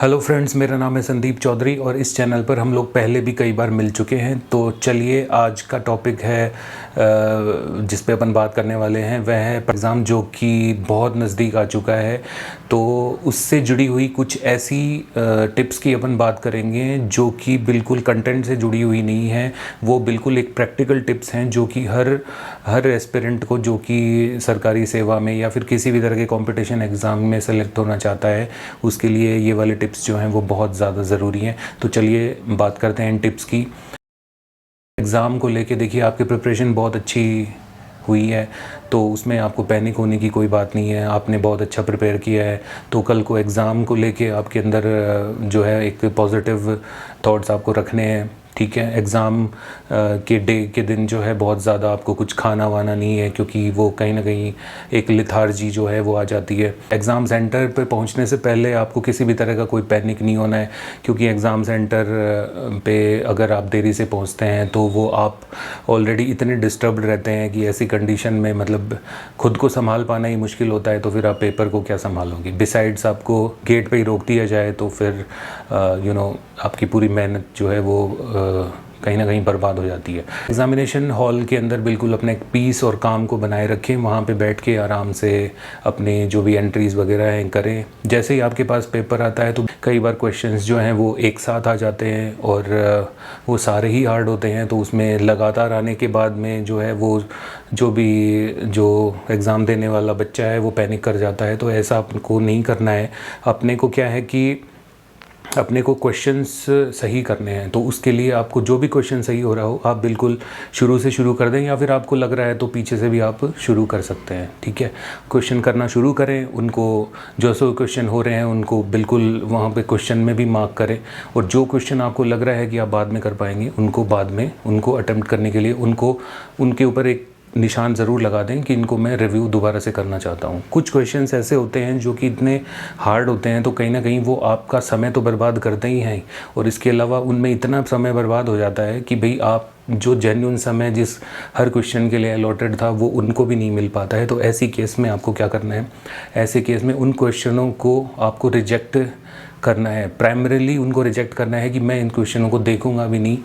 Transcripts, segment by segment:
Hello friends, मेरा नाम है संदीप चौधरी और इस चैनल पर हम लोग पहले भी कई बार मिल चुके हैं। तो चलिए, आज का टॉपिक है जिस पे अपन बात करने वाले हैं वह है एग्ज़ाम, जो कि बहुत नज़दीक आ चुका है। तो उससे जुड़ी हुई कुछ ऐसी टिप्स की अपन बात करेंगे जो कि बिल्कुल कंटेंट से जुड़ी हुई नहीं है। वो बिल्कुल एक प्रैक्टिकल टिप्स हैं जो कि हर एस्पिरेंट को, जो कि सरकारी सेवा में या फिर किसी भी तरह के कंपटीशन एग्ज़ाम में सेलेक्ट होना चाहता है, उसके लिए ये वाले टिप्स जो हैं वो बहुत ज़्यादा ज़रूरी हैं। तो चलिए बात करते हैं इन टिप्स की। एग्ज़ाम को लेके देखिए, आपकी प्रिपरेशन बहुत अच्छी हुई है तो उसमें आपको पैनिक होने की कोई बात नहीं है। आपने बहुत अच्छा प्रिपेयर किया है तो कल को एग्ज़ाम को लेके आपके अंदर जो है एक पॉजिटिव थॉट्स आपको रखने हैं। ठीक है, एग्ज़ाम के डे के दिन जो है बहुत ज़्यादा आपको कुछ खाना वाना नहीं है, क्योंकि वो कहीं ना कहीं एक लिथार्जी जो है वो आ जाती है। एग्ज़ाम सेंटर पे पहुंचने से पहले आपको किसी भी तरह का कोई पैनिक नहीं होना है, क्योंकि एग्ज़ाम सेंटर पे अगर आप देरी से पहुंचते हैं तो वो आप ऑलरेडी इतने डिस्टर्ब्ड रहते हैं कि ऐसी कंडीशन में मतलब खुद को संभाल पाना ही मुश्किल होता है। तो फिर आप पेपर को क्या संभालोगे। बिसाइड्स आपको गेट पे ही रोक दिया जाए तो फिर आपकी पूरी मेहनत जो है वो कहीं ना कहीं बर्बाद हो जाती है। एग्ज़ामिनेशन हॉल के अंदर बिल्कुल अपने पीस और काम को बनाए रखें। वहाँ पे बैठ के आराम से अपने जो भी एंट्रीज़ वगैरह हैं करें। जैसे ही आपके पास पेपर आता है तो कई बार क्वेश्चंस जो हैं वो एक साथ आ जाते हैं और वो सारे ही हार्ड होते हैं। तो उसमें लगातार आने के बाद में जो है वो जो एग्ज़ाम देने वाला बच्चा है वो पैनिक कर जाता है। तो ऐसा आपको नहीं करना है। अपने को क्या है कि अपने को क्वेश्चंस सही करने हैं। तो उसके लिए आपको जो भी क्वेश्चन सही हो रहा हो आप बिल्कुल शुरू से शुरू कर दें, या फिर आपको लग रहा है तो पीछे से भी आप शुरू कर सकते हैं। ठीक है, क्वेश्चन करना शुरू करें। उनको जो क्वेश्चन हो रहे हैं उनको बिल्कुल वहाँ पे क्वेश्चन में भी मार्क करें, और जो क्वेश्चन आपको लग रहा है कि आप बाद में कर पाएंगे उनको बाद में उनको अटेम्प्ट करने के लिए उनके ऊपर एक निशान ज़रूर लगा दें कि इनको मैं रिव्यू दोबारा से करना चाहता हूँ। कुछ क्वेश्चंस ऐसे होते हैं जो कि इतने हार्ड होते हैं तो कहीं ना कहीं वो आपका समय तो बर्बाद करते ही हैं, और इसके अलावा उनमें इतना समय बर्बाद हो जाता है कि भाई आप जो जेन्युइन समय जिस हर क्वेश्चन के लिए अलॉटेड था वो उनको भी नहीं मिल पाता है। तो ऐसी केस में आपको क्या करना है, ऐसे केस में उन क्वेश्चनों को आपको रिजेक्ट करना है। प्राइमरीली उनको रिजेक्ट करना है कि मैं इन क्वेश्चनों को देखूंगा भी नहीं,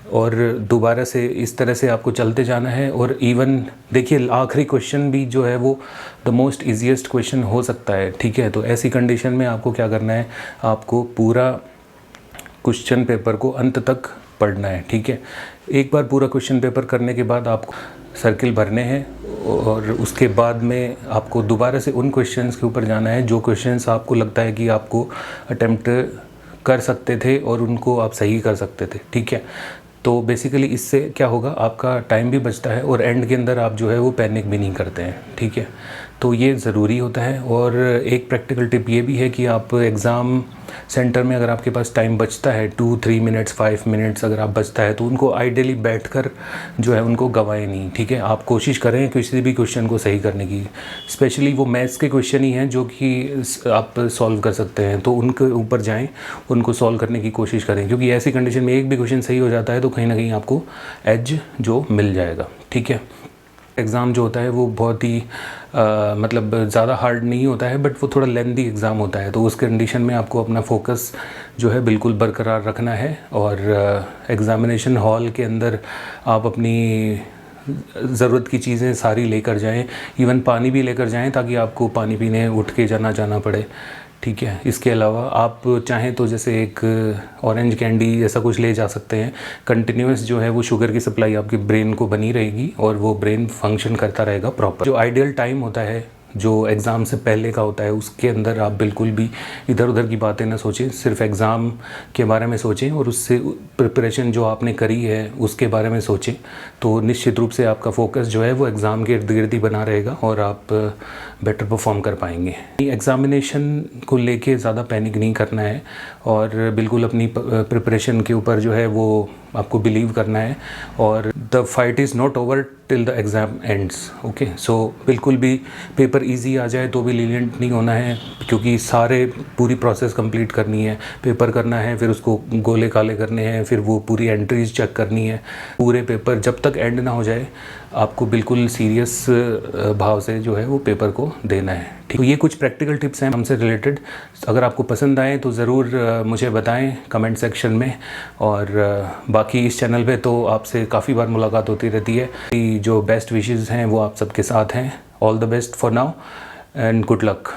और दोबारा से इस तरह से आपको चलते जाना है। और इवन देखिए, आखिरी क्वेश्चन भी जो है वो द मोस्ट ईजीएस्ट क्वेश्चन हो सकता है। ठीक है, तो ऐसी कंडीशन में आपको क्या करना है, आपको पूरा क्वेश्चन पेपर को अंत तक पढ़ना है। ठीक है, एक बार पूरा क्वेश्चन पेपर करने के बाद आपको सर्किल भरने हैं, और उसके बाद में आपको दोबारा से उन क्वेश्चंस के ऊपर जाना है जो क्वेश्चंस आपको लगता है कि आपको अटेम्प्ट कर सकते थे और उनको आप सही कर सकते थे। ठीक है, तो बेसिकली इससे क्या होगा, आपका टाइम भी बचता है और एंड के अंदर आप जो है वो पैनिक भी नहीं करते हैं। ठीक है, तो ये ज़रूरी होता है। और एक प्रैक्टिकल टिप ये भी है कि आप एग्ज़ाम सेंटर में अगर आपके पास टाइम बचता है 2-3 मिनट्स 5 मिनट्स अगर आप बचता है तो उनको आइडियली बैठकर जो है उनको गवाएं नहीं। ठीक है, आप कोशिश करें किसी भी क्वेश्चन को सही करने की। स्पेशली वो मैथ्स के क्वेश्चन ही हैं जो कि आप सॉल्व कर सकते हैं, तो उनके ऊपर जाएं, उनको सॉल्व करने की कोशिश करें, क्योंकि ऐसी कंडीशन में एक भी क्वेश्चन सही हो जाता है तो कहीं ना कहीं आपको एज जो मिल जाएगा। ठीक है, एग्ज़ाम जो होता है वो बहुत ही मतलब ज़्यादा हार्ड नहीं होता है, बट वो थोड़ा लेंथी एग्ज़ाम होता है। तो उस कंडीशन में आपको अपना फोकस जो है बिल्कुल बरकरार रखना है। और एग्ज़ामिनेशन हॉल के अंदर आप अपनी ज़रूरत की चीज़ें सारी लेकर जाएं, इवन पानी भी लेकर जाएं ताकि आपको पानी पीने उठ के जाना पड़े। ठीक है, इसके अलावा आप चाहें तो जैसे एक ऑरेंज कैंडी ऐसा कुछ ले जा सकते हैं। कंटिन्यूस जो है वो शुगर की सप्लाई आपके ब्रेन को बनी रहेगी और वो ब्रेन फंक्शन करता रहेगा प्रॉपर। जो आइडियल टाइम होता है जो एग्ज़ाम से पहले का होता है उसके अंदर आप बिल्कुल भी इधर उधर की बातें ना सोचें, सिर्फ एग्ज़ाम के बारे में सोचें और उससे प्रिपरेशन जो आपने करी है उसके बारे में सोचें। तो निश्चित रूप से आपका फोकस जो है वो एग्ज़ाम के इर्द गिर्द ही बना रहेगा और आप बेटर परफॉर्म कर पाएंगे। एग्ज़ामिनेशन को लेके ज़्यादा पैनिक नहीं करना है और बिल्कुल अपनी प्रिपरेशन के ऊपर जो है वो आपको बिलीव करना है। और the fight is not over till the exam ends. Okay, so बिल्कुल भी पेपर इजी आ जाए तो भी लीनियंट नहीं होना है, क्योंकि पूरी प्रोसेस कंप्लीट करनी है। पेपर करना है, फिर उसको गोले काले करने हैं, फिर वो पूरी एंट्रीज चेक करनी है। पूरे पेपर जब तक एंड ना हो जाए आपको बिल्कुल सीरियस भाव से जो है वो पेपर को देना है। ठीक, तो ये कुछ प्रैक्टिकल टिप्स हैं हमसे रिलेटेड। अगर आपको पसंद आए तो ज़रूर मुझे बताएं कमेंट सेक्शन में। और बाकी इस चैनल पे तो आपसे काफ़ी बार मुलाकात होती रहती है। जो बेस्ट विशेज़ हैं वो आप सबके साथ हैं। All the best for now and good luck.